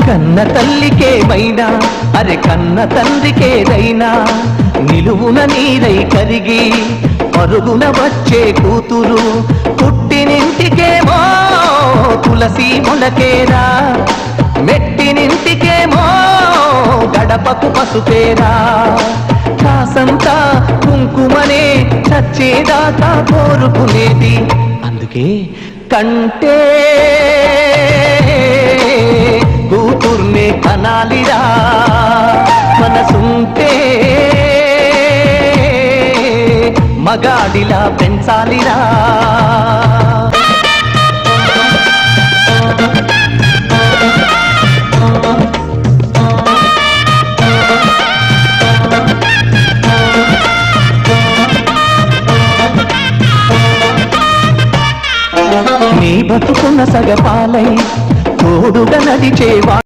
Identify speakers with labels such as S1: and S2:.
S1: కన్న తల్లికేమైనా అరె కన్న తండ్రికేదైనా నిలువున నీరై కరిగి పరుగున వచ్చే కూతురు పుట్టినింటికేమో తులసి మొలకేరా మెట్టినింటికేమో గడపకు పసుపేరా కాసంతా కుంకుమనే చచ్చేదాకా కోరుకునేది అందుకే కంటే కూతుర్నే కనాలిరా మనసుంటే మగాడిలా పెంచాలిరా నీ బతుకున్న సగపాలై తోడుగా నడిచేవా